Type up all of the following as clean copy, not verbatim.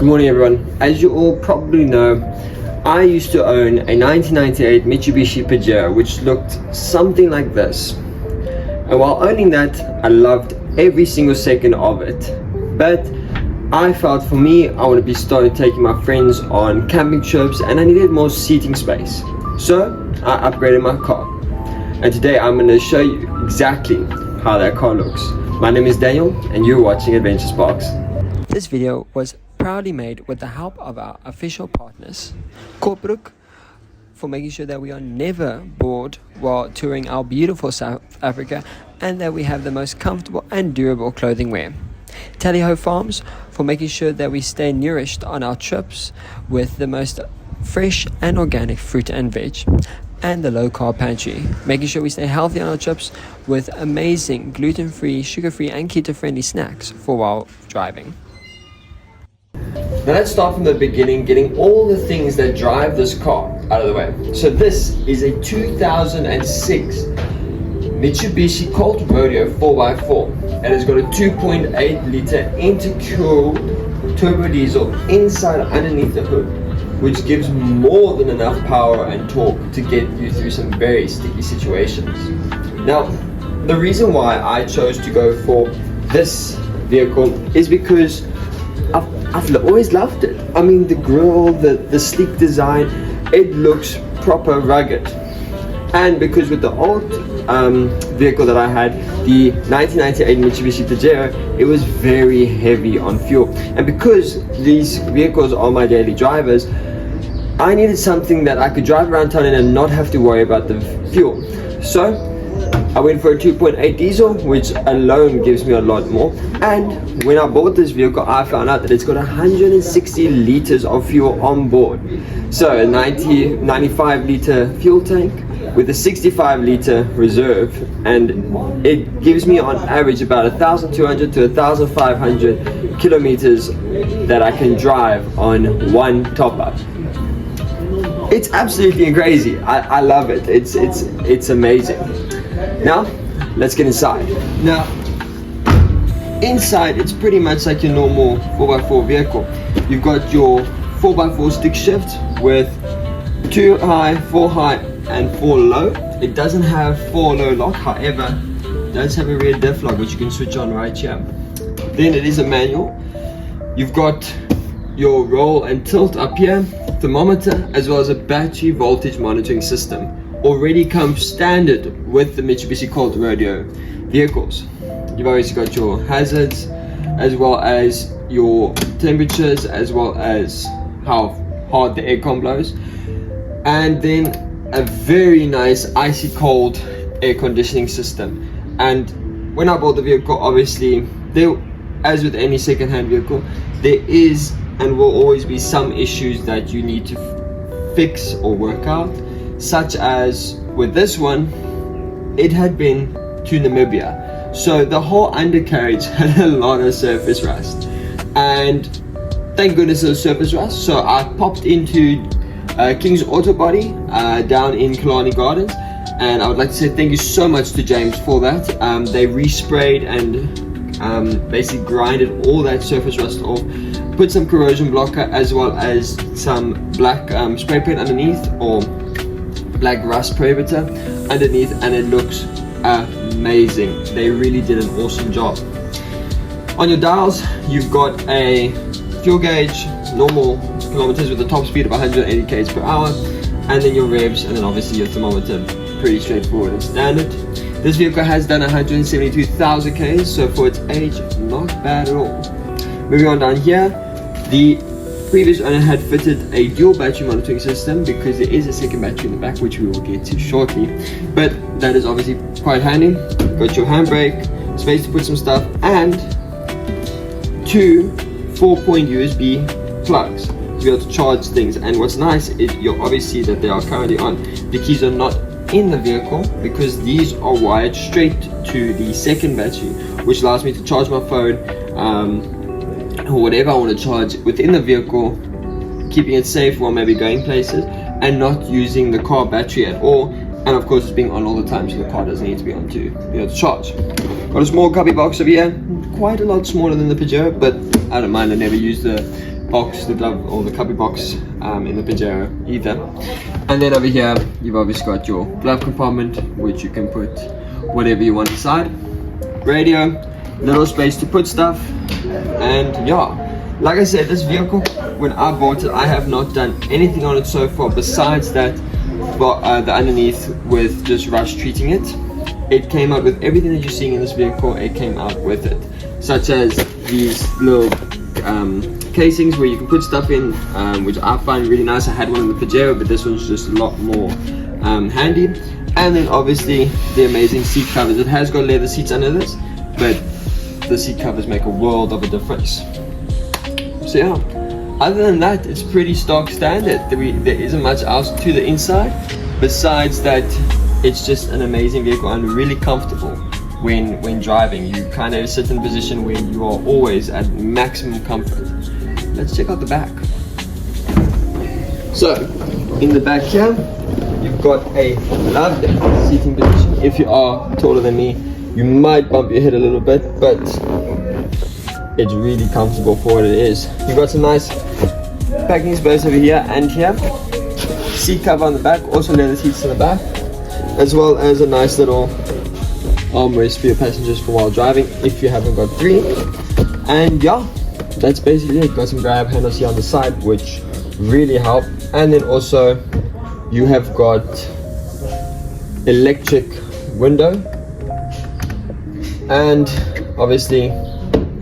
morning everyone. As you all probably know, I used to own a 1998 Mitsubishi Pajero which looked something like this. And while owning that, I loved every single second of it. But I felt for me, I want to be started taking my friends on camping trips and I needed more seating space. So I upgraded my car. And today I'm going to show you exactly how that car looks. My name is Daniel and you're watching AdventureSparks. This video was proudly made with the help of our official partners, Kort Broek, for making sure that we are never bored while touring our beautiful South Africa and that we have the most comfortable and durable clothing wear. Tally Ho Farms for making sure that we stay nourished on our trips with the most fresh and organic fruit and veg. And the Low Carb Pantry, making sure we stay healthy on our trips with amazing gluten-free, sugar-free and keto-friendly snacks for while driving. Now let's start from the beginning, getting all the things that drive this car out of the way. So this is a 2006 Mitsubishi Colt Rodeo 4x4. It has got a 2.8 litre intercooled turbo diesel inside underneath the hood, which gives more than enough power and torque to get you through some very sticky situations. Now, the reason why I chose to go for this vehicle is because I've always loved it. I mean, the grille, the sleek design, it looks proper rugged. And because with the old vehicle that I had, the 1998 Mitsubishi Pajero, it was very heavy on fuel. And because these vehicles are my daily drivers, I needed something that I could drive around town in and not have to worry about the fuel. So I went for a 2.8 diesel, which alone gives me a lot more. And when I bought this vehicle, I found out that it's got 160 liters of fuel on board. So a 95 liter fuel tank with a 65 liter reserve, and it gives me on average about 1,200 to 1,500 kilometers that I can drive on one top up. It's absolutely crazy. I love it. It's amazing. Now let's get inside. Now inside it's pretty much like your normal 4x4 vehicle. You've got your 4x4 stick shift with 2 high, 4 high and 4 low. It doesn't have 4 low lock, however it does have a rear diff lock which you can switch on right here. Then it is a manual. You've got your roll and tilt up here, thermometer, as well as a battery voltage monitoring system. Already comes standard with the Mitsubishi Colt Rodeo vehicles. You've obviously got your hazards, as well as your temperatures, as well as how hard the aircon blows, and then a very nice icy cold air conditioning system. And when I bought the vehicle, obviously there, as with any second-hand vehicle, there is and will always be some issues that you need to fix or work out, such as with this one, it had been to Namibia, so the whole undercarriage had a lot of surface rust, and thank goodness it was surface rust. So I popped into King's Auto Body down in Killarney Gardens, and I would like to say thank you so much to James for that. They resprayed and basically grinded all that surface rust off, put some corrosion blocker as well as some black spray paint underneath, or black rust prohibitor underneath, and it looks amazing. They really did an awesome job. On your dials, you've got a fuel gauge, normal kilometers with a top speed of 180 km per hour, and then your revs, and then obviously your thermometer. Pretty straightforward and standard. This vehicle has done 172,000 km, so for its age, not bad at all. Moving on down here, the previous owner had fitted a dual battery monitoring system because there is a second battery in the back, which we will get to shortly, but that is obviously quite handy. Got your handbrake, space to put some stuff, and 2 4-point USB plugs to be able to charge things. And what's nice is you'll obviously see that they are currently on. The keys are not in the vehicle because these are wired straight to the second battery, which allows me to charge my phone or whatever I want to charge within the vehicle, keeping it safe while maybe going places and not using the car battery at all. And of course it's being on all the time, so the car doesn't need to be on to be able to charge. Got a small cubby box over here, quite a lot smaller than the Pajero, but I don't mind. I never use the box, the glove or the cubby box in the Pajero either. And then over here you've obviously got your glove compartment, which you can put whatever you want inside. Radio, little space to put stuff, and yeah, like I said, this vehicle, when I bought it, I have not done anything on it so far besides that, the underneath with just rush treating it. It came out with everything that you're seeing in this vehicle. It came out with it, such as these little casings where you can put stuff in, which I find really nice. I had one in the Pajero, but this one's just a lot more handy. And then obviously the amazing seat covers. It has got leather seats under this, but the seat covers make a world of a difference. So yeah, other than that, it's pretty stock standard. There isn't much else to the inside besides that it's just an amazing vehicle and really comfortable when driving. You kind of sit in a position where you are always at maximum comfort. Let's check out the back. So in the back here, you've got a lovely seating position. If you are taller than me, you might bump your head a little bit, but it's really comfortable for what it is. You've got some nice packing space over here and here. Seat cover on the back, also leather seats in the back, as well as a nice little armrest for your passengers for while driving if you haven't got three. And yeah, that's basically it. Got some grab handles here on the side, which really help. And then also you have got electric window and obviously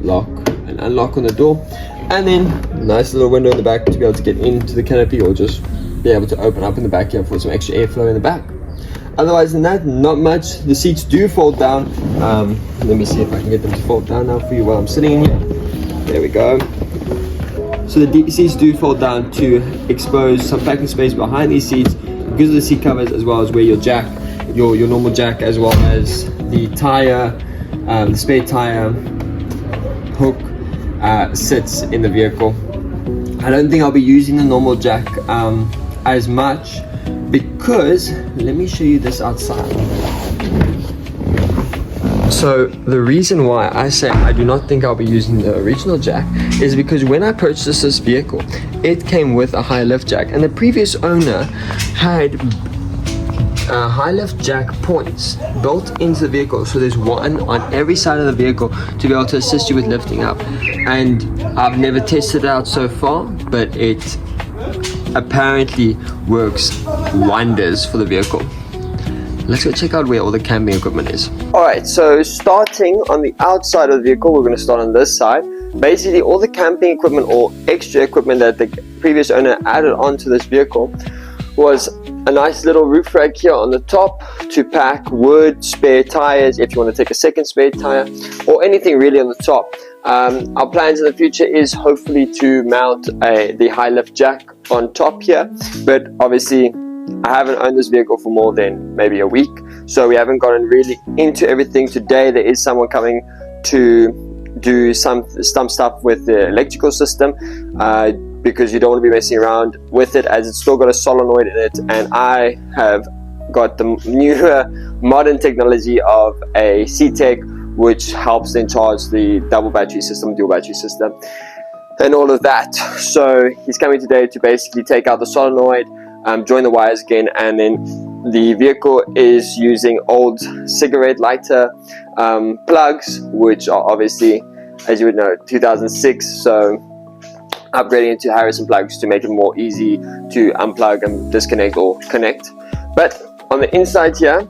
lock and unlock on the door, and then nice little window in the back to be able to get into the canopy or just be able to open up in the back here for some extra airflow in the back. Otherwise than that, not much. The seats do fold down. Let me see if I can get them to fold down now for you while I'm sitting in here. There we go. So the seats do fold down to expose some packing space behind these seats because of the seat covers, as well as where your jack, your normal jack, as well as the tire, the spare tire hook sits in the vehicle. I don't think I'll be using the normal jack as much, because let me show you this outside. So the reason why I say I do not think I'll be using the original jack is because when I purchased this vehicle, it came with a high lift jack, and the previous owner had high lift jack points built into the vehicle. So there's one on every side of the vehicle to be able to assist you with lifting up. And I've never tested it out so far, but it apparently works wonders for the vehicle. Let's go check out where all the camping equipment is. Alright, so starting on the outside of the vehicle, we're going to start on this side. Basically all the camping equipment or extra equipment that the previous owner added onto this vehicle was a nice little roof rack here on the top to pack wood, spare tires if you want to take a second spare tire, or anything really on the top. Our plans in the future is hopefully to mount the high lift jack on top here, but obviously I haven't owned this vehicle for more than maybe a week, so we haven't gotten really into everything. Today there is someone coming to do some stuff with the electrical system, because you don't want to be messing around with it as it's still got a solenoid in it, and I have got the newer modern technology of a C-Tech, which helps then charge the dual battery system and all of that. So he's coming today to basically take out the solenoid, join the wires again, and then the vehicle is using old cigarette lighter plugs, which are obviously, as you would know, 2006, so upgrading it to Harrison plugs to make it more easy to unplug and disconnect or connect. But on the inside here,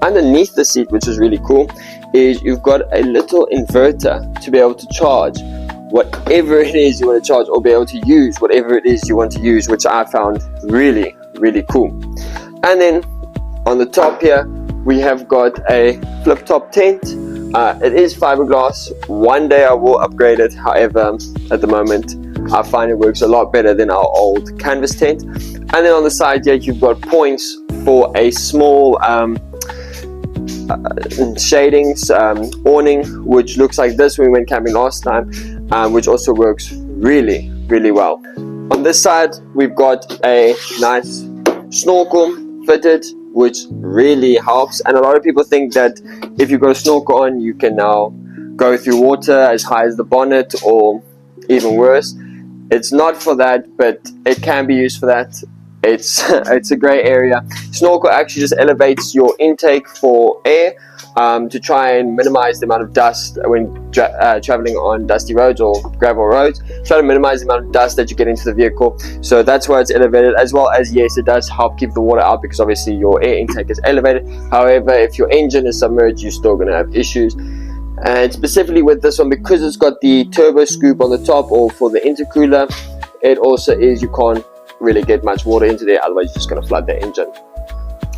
underneath the seat, which is really cool, is you've got a little inverter to be able to charge whatever it is you want to charge, or be able to use whatever it is you want to use, which I found really, really cool. And then on the top here, we have got a flip top tent. It is fiberglass. One day I will upgrade it. However, at the moment, I find it works a lot better than our old canvas tent. And then on the side here, you've got points for a small shadings awning, which looks like this when we went camping last time, which also works really, really well. On this side, we've got a nice snorkel fitted, which really helps. And a lot of people think that if you've got a snorkel on, you can now go through water as high as the bonnet, or even worse. It's not for that, but it can be used for that. It's it's a grey area. Snorkel actually just elevates your intake for air to try and minimize the amount of dust when traveling on dusty roads or gravel roads. Try to minimize the amount of dust that you get into the vehicle. So that's why it's elevated, as well as, yes, it does help keep the water out because obviously your air intake is elevated. However, if your engine is submerged, you're still going to have issues. And specifically with this one, because it's got the turbo scoop on the top, or for the intercooler, it also is, you can't really get much water into there, otherwise you're just going to flood the engine.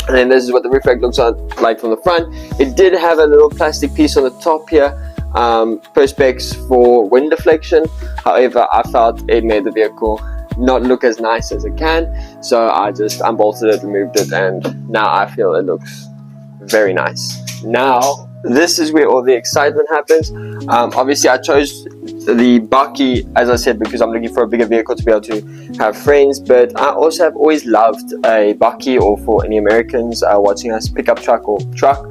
And then this is what the roof rack looks like from the front. It did have a little plastic piece on the top here, perspex for wind deflection. However, I felt it made the vehicle not look as nice as it can, so I just unbolted it, removed it, and now I feel it looks very nice. Now this is where all the excitement happens. Obviously I chose the bakkie, as I said, because I'm looking for a bigger vehicle to be able to have friends, but I also have always loved a bakkie, or for any Americans watching us, pickup truck or truck,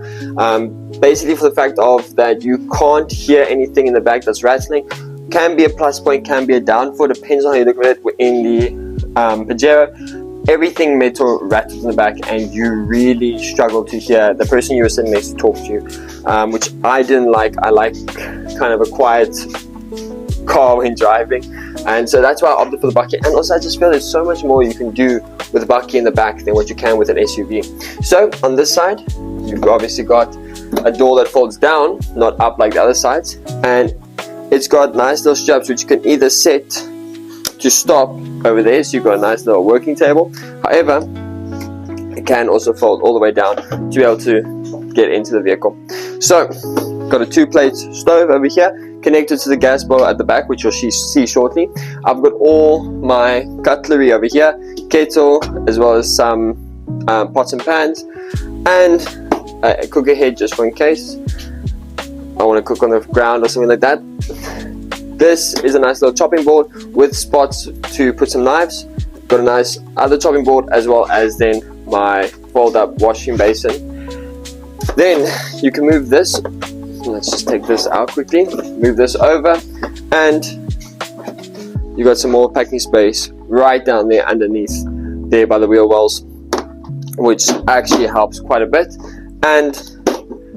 basically for the fact of that you can't hear anything in the back that's rattling. Can be a plus point, can be a downfall, depends on how you look at it. In the Pajero, everything metal rattles in the back, and you really struggle to hear the person you were sitting next to talk to you, which I didn't like. I like kind of a quiet car when driving, and so that's why I opted for the bakkie. And also I just feel there's so much more you can do with a bakkie in the back than what you can with an SUV. So on this side, you've obviously got a door that folds down, not up like the other sides, and it's got nice little straps which you can either set to stop over there, so you've got a nice little working table. However, it can also fold all the way down to be able to get into the vehicle. So got a 2-plate stove over here connected to the gas boiler at the back, which you'll see shortly. I've got all my cutlery over here, kettle, as well as some pots and pans, and a cooker head just for in case I want to cook on the ground or something like that. This is a nice little chopping board with spots to put some knives. Got a nice other chopping board, as well as then my fold up washing basin. Then you can move this. Let's just take this out quickly. Move this over, and you got some more packing space right down there underneath there by the wheel wells, which actually helps quite a bit. And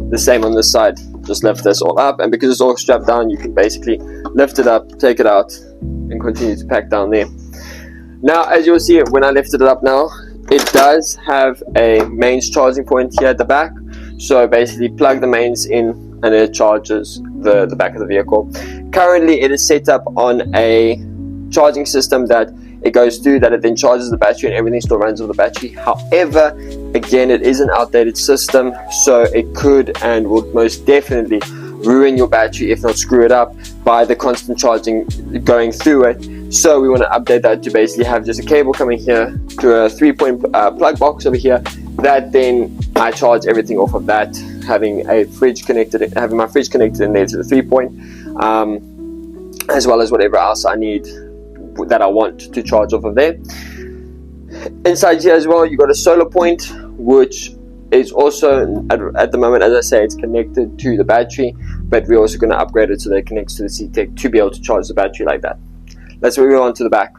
the same on this side. Just lift this all up, and because it's all strapped down, you can basically lift it up, take it out, and continue to pack down there. Now, as you'll see, when I lifted it up now, it does have a mains charging point here at the back. So basically plug the mains in and it charges the back of the vehicle. Currently it is set up on a charging system that it goes through, that it then charges the battery, and everything still runs with the battery. However, again, it is an outdated system, so it could and will most definitely ruin your battery, if not screw it up, by the constant charging going through it. So we want to update that to basically have just a cable coming here to a 3-point plug box over here, that then I charge everything off of that, having my fridge connected in there to the 3-point, as well as whatever else I need that I want to charge off of there. Inside here as well, you got a solar point, which is also at the moment, as I say, it's connected to the battery, but we're also going to upgrade it so that it connects to the CTEC to be able to charge the battery like that. Let's move on to the back.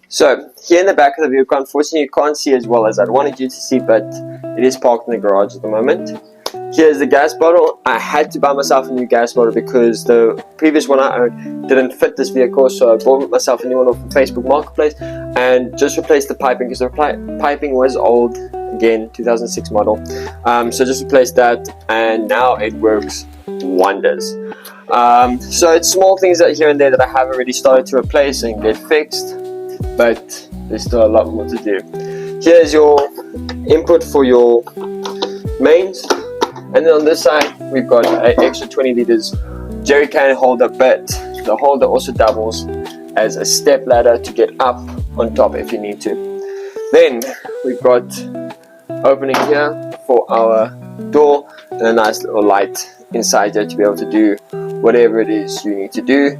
So here in the back of the vehicle, unfortunately you can't see as well as I'd wanted you to see, but it is parked in the garage at the moment. Here's the gas bottle. I had to buy myself a new gas bottle because the previous one I owned didn't fit this vehicle, so I bought myself a new one off the Facebook Marketplace and just replaced the piping, because the piping was old, again 2006 model. So just replaced that, and now it works wonders. So it's small things that here and there that I have already started to replace and get fixed, but there's still a lot more to do. Here's your input for your mains. And then on this side, we've got an extra 20 liters jerry can holder, but the holder also doubles as a step ladder to get up on top if you need to. Then we've got opening here for our door, and a nice little light inside here to be able to do whatever it is you need to do.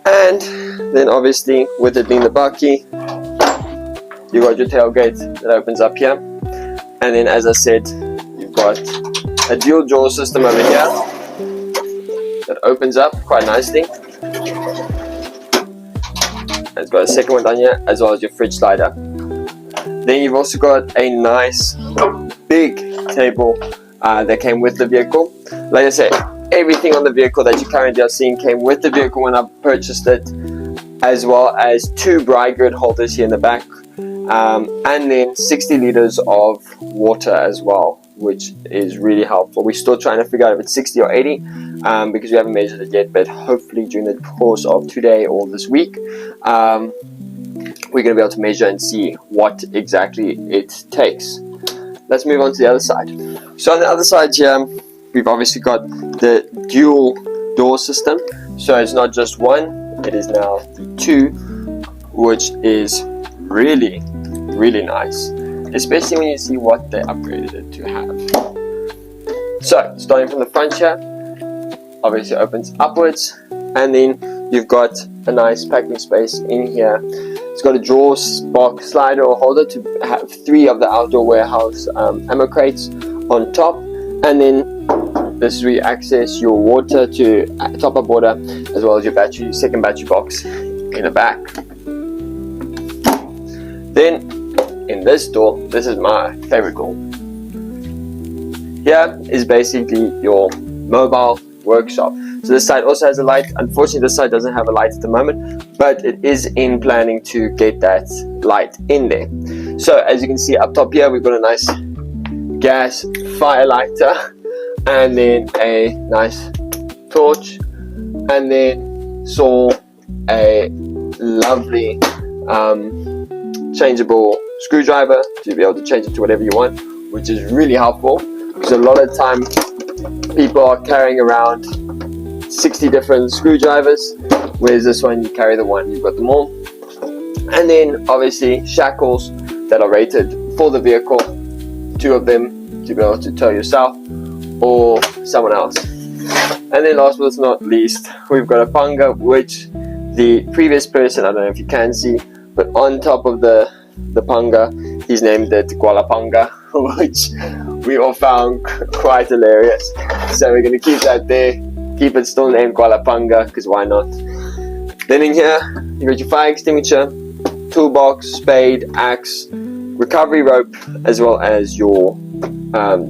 And then obviously, with it being the bakkie, you got your tailgate that opens up here. And then, as I said, you've got a dual jaw system over here that opens up quite nicely. it's got a second one down here, as well as your fridge slider. Then you've also got a nice big table that came with the vehicle. Like I said, everything on the vehicle that you currently are seeing came with the vehicle when I purchased it, as well as 2 bride grid holders here in the back, and then 60 liters of water as well, which is really helpful. We're still trying to figure out if it's 60 or 80 because we haven't measured it yet, but hopefully during the course of today or this week we're going to be able to measure and see what exactly it takes. Let's move on to the other side. So on the other side here, we've obviously got the dual door system. So it's not just one, it is now the 2, which is really nice, especially when you see what they upgraded it to have. So starting from the front here, obviously opens upwards, and then you've got a nice packing space in here. It's got a drawer, box, slider or holder to have 3 of the outdoor warehouse ammo crates on top, and then this is where you access your water to top up water, as well as your battery, second battery box in the back. Then in this door, this is my favorite door. Here is basically your mobile workshop. So this side also has a light. Unfortunately, this side doesn't have a light at the moment, but it is in planning to get that light in there. So as you can see up top here, we've got a nice gas fire lighter, and then a nice torch, and then saw a lovely changeable screwdriver to be able to change it to whatever you want, which is really helpful because a lot of time people are carrying around 60 different screwdrivers, whereas this one you carry the one, you've got them all. And then obviously shackles that are rated for the vehicle, 2 of them to be able to tow yourself or someone else. And then last but not least, we've got a panga, which the previous person, I don't know if you can see, but on top of the panga, he's named it Kuala Panga, which we all found quite hilarious. So we're going to keep that there, keep it still named Kuala Panga, because why not? Then in here, you got your fire extinguisher, toolbox, spade, axe, recovery rope, as well as your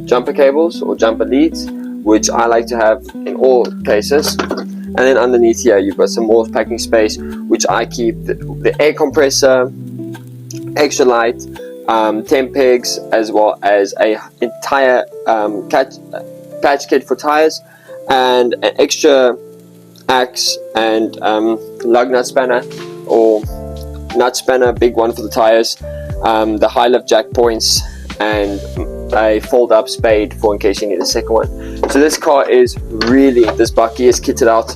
jumper cables or jumper leads, which I like to have in all cases. And then underneath here you've got some more packing space, which I keep the air compressor, extra light, temp pegs, as well as a entire patch kit for tires, and an extra axe and lug nut spanner or nut spanner, big one for the tires, the high lift jack points, and a fold up spade for in case you need a second one. So this car is really, this bucky is kitted out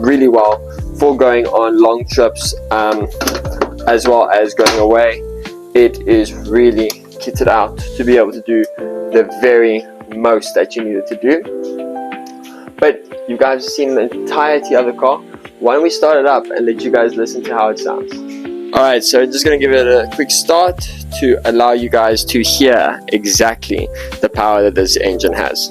really well for going on long trips, as well as going away. It is really kitted out to be able to do the very most that you need it to do. But you guys have seen the entirety of the car. Why don't we start it up and let you guys listen to how it sounds. Alright, so I'm just going to give it a quick start to allow you guys to hear exactly the power that this engine has.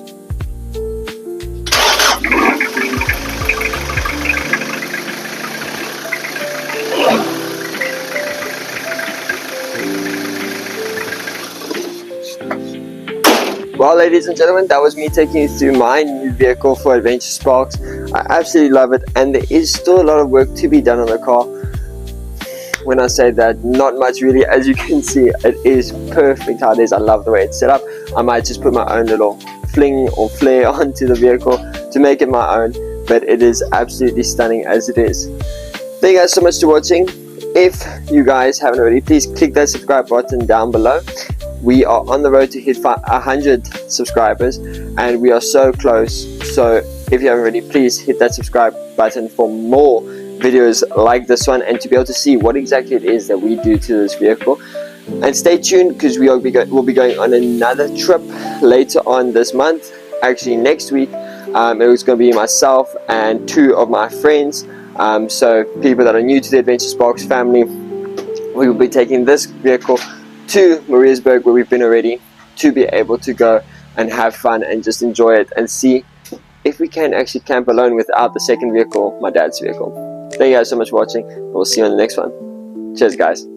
Well, ladies and gentlemen, that was me taking you through my new vehicle for AdventureSparks. I absolutely love it, and there is still a lot of work to be done on the car. When I say that, not much really. As you can see, it is perfect how it is. I love the way it's set up. I might just put my own little fling or flare onto the vehicle to make it my own, but it is absolutely stunning as it is. Thank you guys so much for watching. If you guys haven't already, please click that subscribe button down below. We are on the road to hit 100 subscribers, and we are so close. So if you haven't already, please hit that subscribe button for more videos like this one, and to be able to see what exactly it is that we do to this vehicle. And stay tuned, because we'll be going on another trip later on this month, actually next week. It was going to be myself and 2 of my friends, so people that are new to the AdventureSparks family. We will be taking this vehicle to Maritzburg, where we've been already, to be able to go and have fun and just enjoy it and see if we can actually camp alone without the second vehicle, my dad's vehicle. Thank you guys so much for watching, and we'll see you on the next one. Cheers, guys.